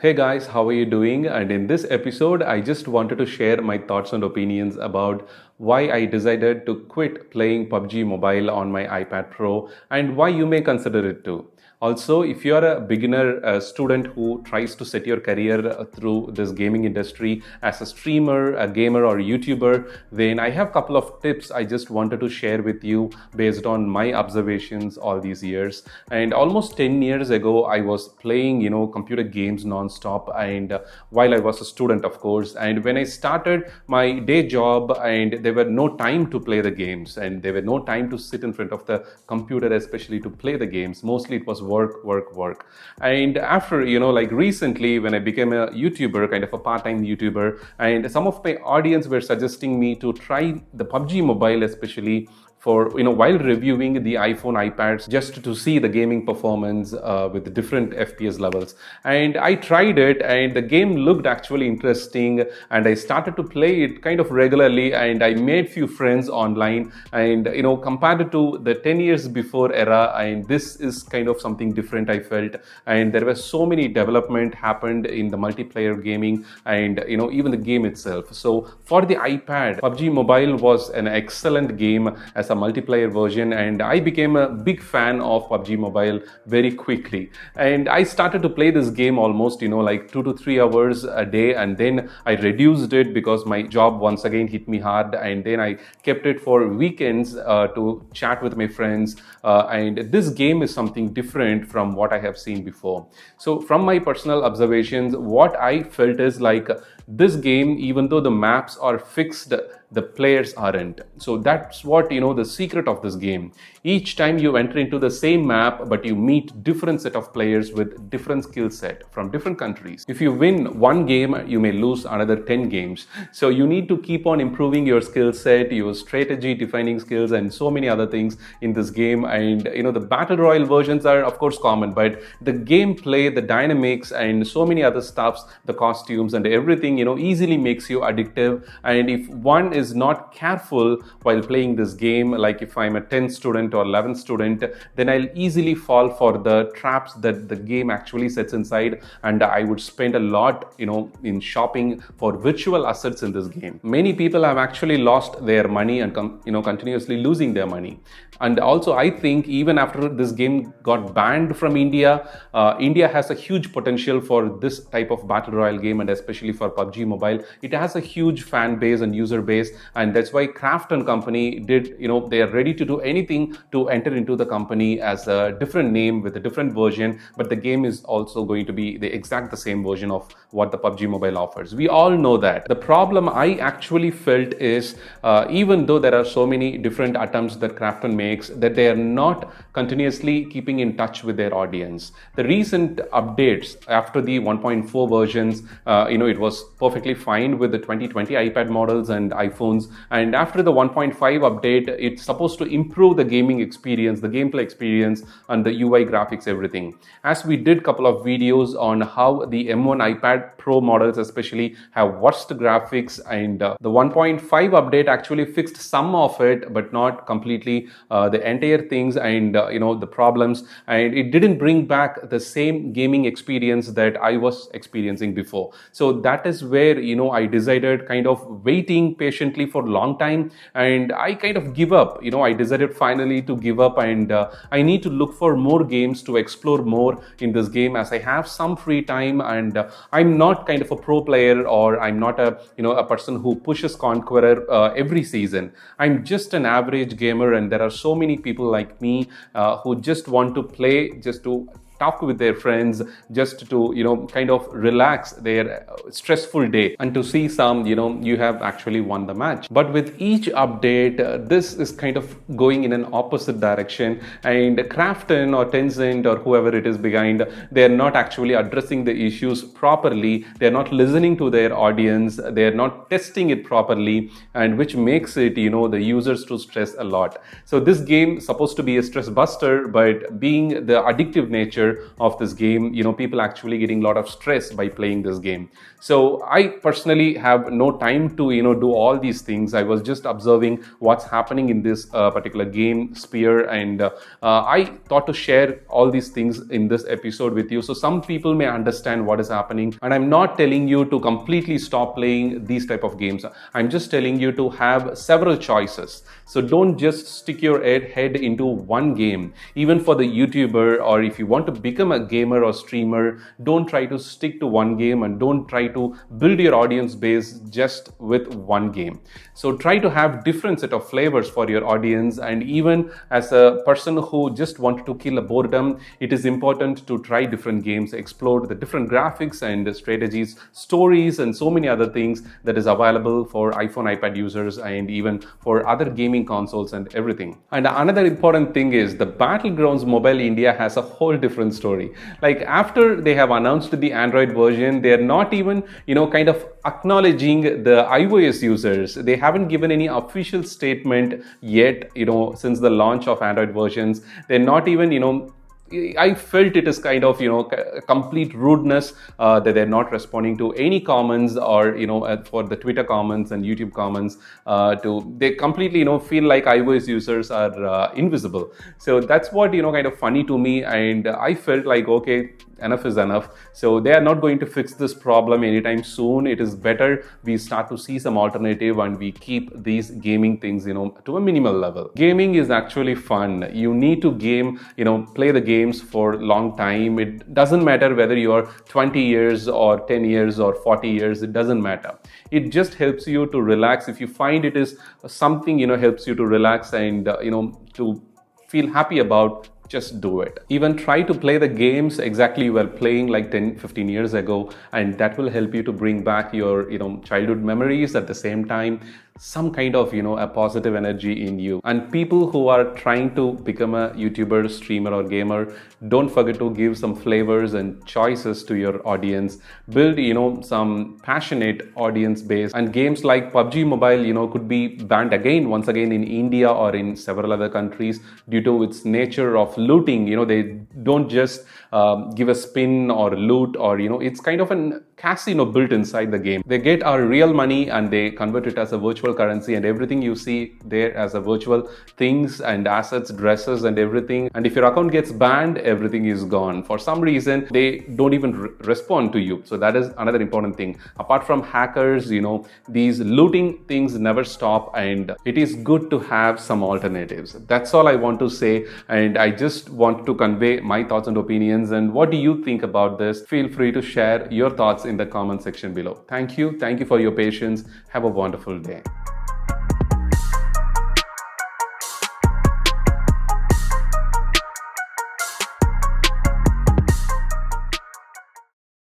Hey guys, how are you doing? And in this episode, I just wanted to share my thoughts and opinions about why I decided to quit playing PUBG Mobile on my iPad Pro and why you may consider it too. Also, if you are a beginner student who tries to set your career through this gaming industry as a streamer, a gamer, or YouTuber, then I have a couple of tips I just wanted to share with you based on my observations all these years. And almost 10 years ago, I was playing, computer games non-stop, and while I was a student, of course. And when I started my day job, and there were no time to play the games, and there were no time to sit in front of the computer, especially to play the games. Mostly it was work. And after, like recently, when I became a YouTuber, kind of a part-time YouTuber, and some of my audience were suggesting me to try the PUBG Mobile, especially for while reviewing the iPhone, iPads, just to see the gaming performance with different FPS levels. And I tried it, and the game looked actually interesting, and I started to play it kind of regularly, and I made few friends online. And compared to the 10 years before era, and this is kind of something different, I felt. And there were so many development happened in the multiplayer gaming, and even the game itself. So for the iPad, PUBG Mobile was an excellent game as a multiplayer version, and I became a big fan of PUBG Mobile very quickly. And I started to play this game almost like 2 to 3 hours a day, and then I reduced it because my job once again hit me hard, and then I kept it for weekends to chat with my friends. And this game is something different from what I have seen before. So from my personal observations, what I felt is like this game, even though the maps are fixed, the players aren't. So that's what the secret of this game. Each time you enter into the same map, but you meet different set of players with different skill set from different countries. If you win one game, you may lose another 10 games. So you need to keep on improving your skill set, your strategy defining skills, and so many other things in this game. And the battle royale versions are of course common, but the gameplay, the dynamics, and so many other stuffs, the costumes and everything easily makes you addictive. And if one is not careful while playing this game, like if I'm a 10th student or 11th student, then I'll easily fall for the traps that the game actually sets inside, and I would spend a lot in shopping for virtual assets in this game. Many people have actually lost their money and continuously losing their money. And also I think even after this game got banned from India, India has a huge potential for this type of battle royale game, and especially for PUBG Mobile. It has a huge fan base and user base, and that's why Kraft and company did, they are ready to do anything to enter into the company as a different name with a different version, but the game is also going to be the same version of what the PUBG Mobile offers. We all know that. The problem I actually felt is, even though there are so many different attempts that Krafton makes, that they are not continuously keeping in touch with their audience. The recent updates after the 1.4 versions, it was perfectly fine with the 2020 iPad models and iPhones. And after the 1.5 update, it's supposed to improve the gaming experience, the gameplay experience, and the UI graphics, everything. As we did a couple of videos on how the M1 iPad Pro models especially have worst graphics, and the 1.5 update actually fixed some of it, but not completely the entire things, and the problems, and it didn't bring back the same gaming experience that I was experiencing before. So that is where I decided kind of waiting patiently for a long time, and I kind of give up. I decided finally to give up, and I need to look for more games to explore more in this game, as I have some free time, and I'm not kind of a pro player, or I'm not a person who pushes Conqueror every season. I'm just an average gamer, and there are so many people like me who just want to play, just to talk with their friends, just to kind of relax their stressful day, and to see some you have actually won the match. But with each update, this is kind of going in an opposite direction, and Krafton or Tencent or whoever it is behind, they're not actually addressing the issues properly. They're not listening to their audience, they're not testing it properly, and which makes it the users to stress a lot. So this game is supposed to be a stress buster, but being the addictive nature, nature of this game, people actually getting a lot of stress by playing this game. So I personally have no time to do all these things. I was just observing what's happening in this particular game sphere, and I thought to share all these things in this episode with you, so some people may understand what is happening. And I'm not telling you to completely stop playing these type of games. I'm just telling you to have several choices. So don't just stick your head into one game. Even for the YouTuber, or if you want to become a gamer or streamer, don't try to stick to one game, and don't try to build your audience base just with one game. So try to have different set of flavors for your audience. And even as a person who just wanted to kill a boredom, it is important to try different games, explore the different graphics and strategies, stories, and so many other things that is available for iPhone, iPad users, and even for other gaming consoles and everything. And another important thing is the Battlegrounds Mobile India has a whole different story. Like, after they have announced the Android version, they are not even kind of acknowledging the iOS users. They haven't given any official statement yet, since the launch of Android versions. They're not even I felt it is kind of complete rudeness that they're not responding to any comments, or for the Twitter comments and YouTube comments. They completely feel like iOS users are invisible. So that's what kind of funny to me, and I felt like, okay, enough is enough. So they are not going to fix this problem anytime soon. It is better we start to see some alternative, and we keep these gaming things to a minimal level. Gaming is actually fun. You need to game, play the games for a long time. It doesn't matter whether you're 20 years or 10 years or 40 years. It doesn't matter. It just helps you to relax. If you find it is something helps you to relax and to feel happy about, just do it. Even try to play the games exactly you were playing like 10-15 years ago, and that will help you to bring back your childhood memories. At the same time, some kind of a positive energy in you. And people who are trying to become a YouTuber, streamer, or gamer, don't forget to give some flavors and choices to your audience. Build some passionate audience base. And games like Pubg Mobile could be banned once again in India or in several other countries due to its nature of looting. They don't just give a spin or loot, or it's kind of an casino built inside the game. They get our real money and they convert it as a virtual currency, and everything you see there as a virtual things and assets, dresses, and everything. And if your account gets banned, everything is gone. For some reason, they don't even respond to you. So that is another important thing. Apart from hackers, these looting things never stop, and it is good to have some alternatives. That's all I want to say, and I just want to convey my thoughts and opinions. And what do you think about this? Feel free to share your thoughts in the comment section below. Thank you for your patience. Have a wonderful day.